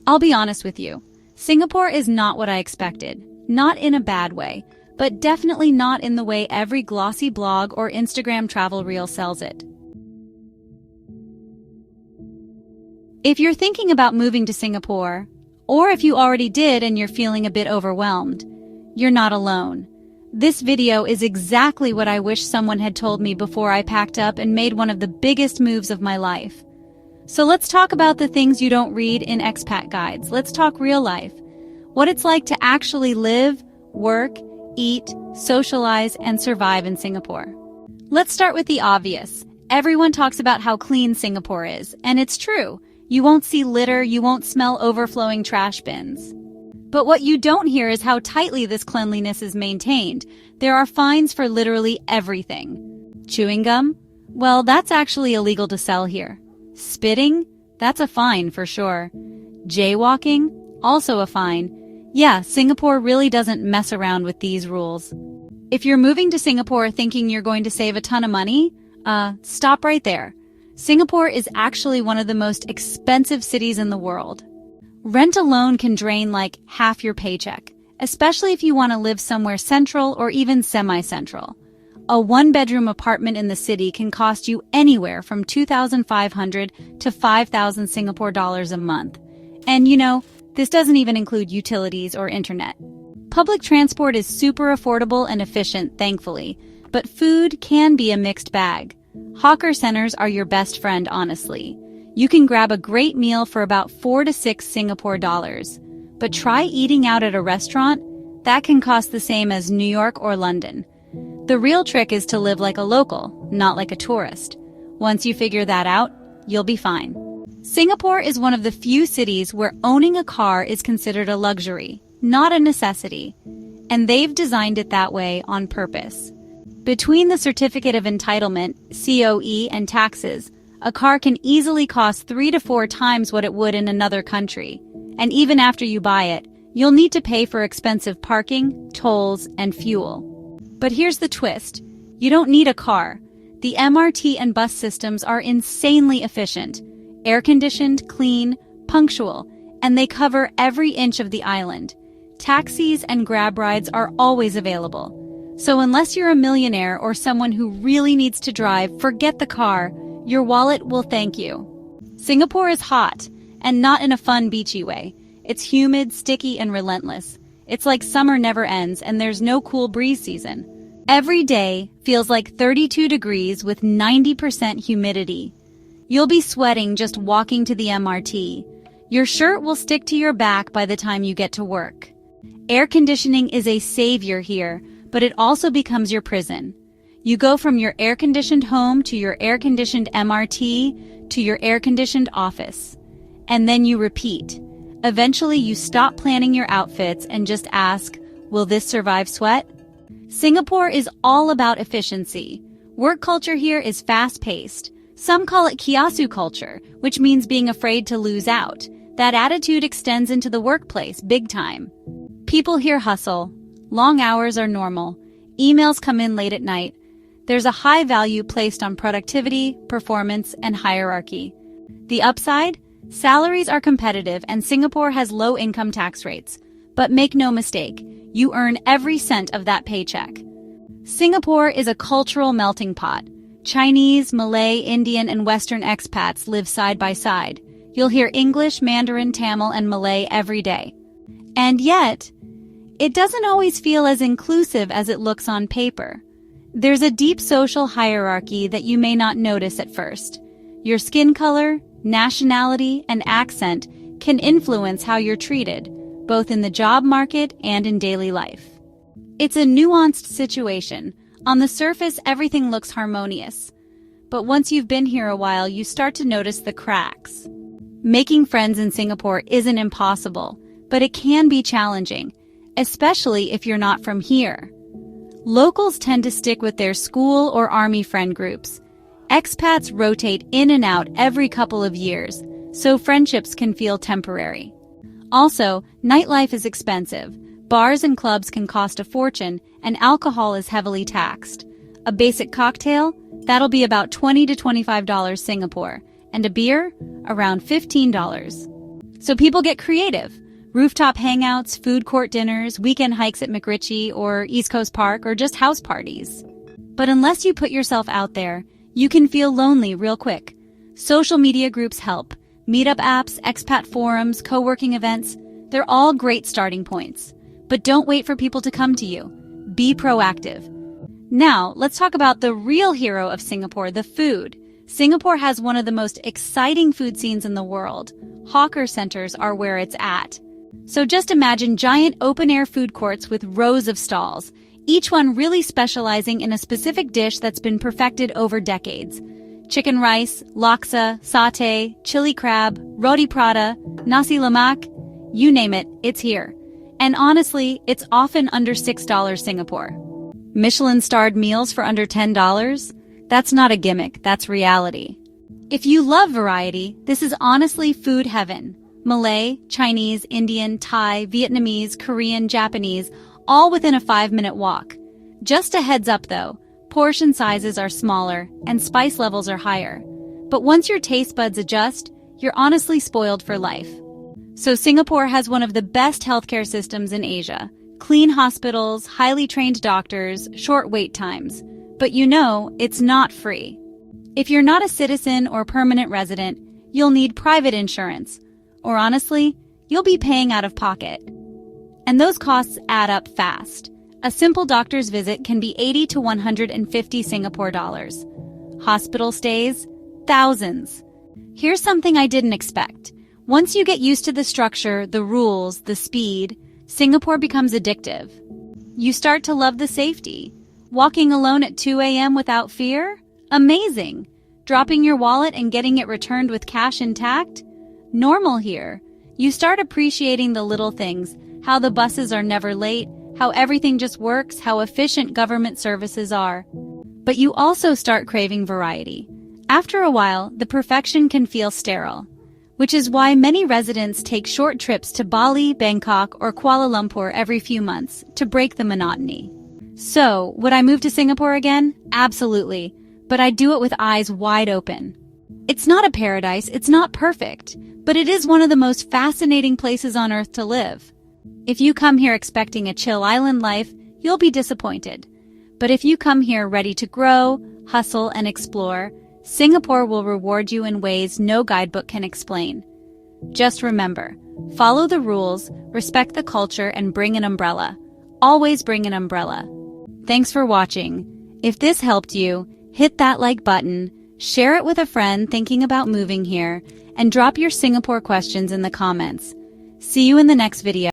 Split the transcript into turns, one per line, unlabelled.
I'll be honest with you. Singapore is not what I expected. Not in a bad way, but definitely not in the way every glossy blog or Instagram travel reel sells it. If you're thinking about moving to Singapore, or if you already did and you're feeling a bit overwhelmed, you're not alone. This video is exactly what I wish someone had told me before I packed up and made one of the biggest moves of my life. So let's talk about the things you don't read in expat guides. Let's talk real life. What it's like to actually live, work, eat, socialize, and survive in Singapore. Let's start with the obvious. Everyone talks about how clean Singapore is, and it's true. You won't see litter, you won't smell overflowing trash bins. But what you don't hear is how tightly this cleanliness is maintained. There are fines for literally everything. Chewing gum? Well, that's actually illegal to sell here. Spitting? That's a fine for sure. Jaywalking? Also a fine. Yeah, Singapore really doesn't mess around with these rules. If you're moving to Singapore thinking you're going to save a ton of money, stop right there. Singapore is actually one of the most expensive cities in the world. Rent alone can drain like half your paycheck, especially if you want to live somewhere central or even semi-central. A one-bedroom apartment in the city can cost you anywhere from 2,500 to 5,000 Singapore dollars a month. And this doesn't even include utilities or internet. Public transport is super affordable and efficient, thankfully, but food can be a mixed bag. Hawker centers are your best friend, honestly. You can grab a great meal for about 4 to 6 Singapore dollars. But try eating out at a restaurant. That can cost the same as New York or London. The real trick is to live like a local, not like a tourist. Once you figure that out, you'll be fine. Singapore is one of the few cities where owning a car is considered a luxury, not a necessity. And they've designed it that way on purpose. Between the Certificate of Entitlement, COE, and taxes, a car can easily cost 3 to 4 times what it would in another country. And even after you buy it, you'll need to pay for expensive parking, tolls, and fuel. But here's the twist. You don't need a car. The MRT and bus systems are insanely efficient. Air-conditioned, clean, punctual, and they cover every inch of the island. Taxis and grab rides are always available. So unless you're a millionaire or someone who really needs to drive, forget the car. Your wallet will thank you. Singapore is hot, and not in a fun, beachy way. It's humid, sticky, and relentless. It's like summer never ends, and there's no cool breeze season. Every day feels like 32 degrees with 90% humidity. You'll be sweating just walking to the MRT. Your shirt will stick to your back by the time you get to work. Air conditioning is a savior here, but it also becomes your prison. You go from your air-conditioned home to your air-conditioned MRT to your air-conditioned office. And then you repeat. Eventually, you stop planning your outfits and just ask, will this survive sweat? Singapore is all about efficiency. Work culture here is fast-paced. Some call it kiasu culture, which means being afraid to lose out. That attitude extends into the workplace big time. People here hustle. Long hours are normal. Emails come in late at night. There's a high value placed on productivity, performance, and hierarchy. The upside? Salaries are competitive and Singapore has low income tax rates. But make no mistake, you earn every cent of that paycheck. Singapore is a cultural melting pot. Chinese, Malay, Indian, and Western expats live side by side. You'll hear English, Mandarin, Tamil, and Malay every day. And yet, it doesn't always feel as inclusive as it looks on paper. There's a deep social hierarchy that you may not notice at first. Your skin color, nationality, and accent can influence how you're treated, both in the job market and in daily life. It's a nuanced situation. On the surface, everything looks harmonious. But once you've been here a while, you start to notice the cracks. Making friends in Singapore isn't impossible, but it can be challenging, especially if you're not from here. Locals tend to stick with their school or army friend groups. Expats rotate in and out every couple of years, so friendships can feel temporary. Also, nightlife is expensive. Bars and clubs can cost a fortune, and alcohol is heavily taxed. A basic cocktail? That'll be about $20 to $25 Singapore, and a beer? Around $15. So people get creative. Rooftop hangouts, food court dinners, weekend hikes at McRitchie or East Coast Park, or just house parties. But unless you put yourself out there, you can feel lonely real quick. Social media groups help. Meetup apps, expat forums, co-working events, they're all great starting points. But don't wait for people to come to you. Be proactive. Now, let's talk about the real hero of Singapore, the food. Singapore has one of the most exciting food scenes in the world. Hawker centers are where it's at. So just imagine giant open-air food courts with rows of stalls, each one really specializing in a specific dish that's been perfected over decades. Chicken rice, laksa, satay, chili crab, roti prata, nasi lemak, you name it, it's here. And honestly, it's often under $6 Singapore. Michelin-starred meals for under $10? That's not a gimmick, that's reality. If you love variety, this is honestly food heaven. Malay, Chinese, Indian, Thai, Vietnamese, Korean, Japanese, all within a 5-minute walk. Just a heads up though, portion sizes are smaller and spice levels are higher. But once your taste buds adjust, you're honestly spoiled for life. So Singapore has one of the best healthcare systems in Asia. Clean hospitals, highly trained doctors, short wait times. But you know, it's not free. If you're not a citizen or permanent resident, you'll need private insurance. Or honestly, you'll be paying out of pocket. And those costs add up fast. A simple doctor's visit can be 80 to 150 Singapore dollars. Hospital stays, thousands. Here's something I didn't expect. Once you get used to the structure, the rules, the speed, Singapore becomes addictive. You start to love the safety. Walking alone at 2 a.m. without fear? Amazing. Dropping your wallet and getting it returned with cash intact? Normal here. You start appreciating the little things, how the buses are never late, how everything just works, how efficient government services are. But you also start craving variety. After a while, the perfection can feel sterile, which is why many residents take short trips to Bali, Bangkok, or Kuala Lumpur every few months to break the monotony. So, would I move to Singapore again? Absolutely. But I'd do it with eyes wide open. It's not a paradise, it's not perfect, but it is one of the most fascinating places on earth to live. If you come here expecting a chill island life, you'll be disappointed. But if you come here ready to grow, hustle, and explore, Singapore will reward you in ways no guidebook can explain. Just remember, follow the rules, respect the culture, and bring an umbrella. Always bring an umbrella. Thanks for watching. If this helped you, hit that like button, share it with a friend thinking about moving here, and drop your Singapore questions in the comments. See you in the next video.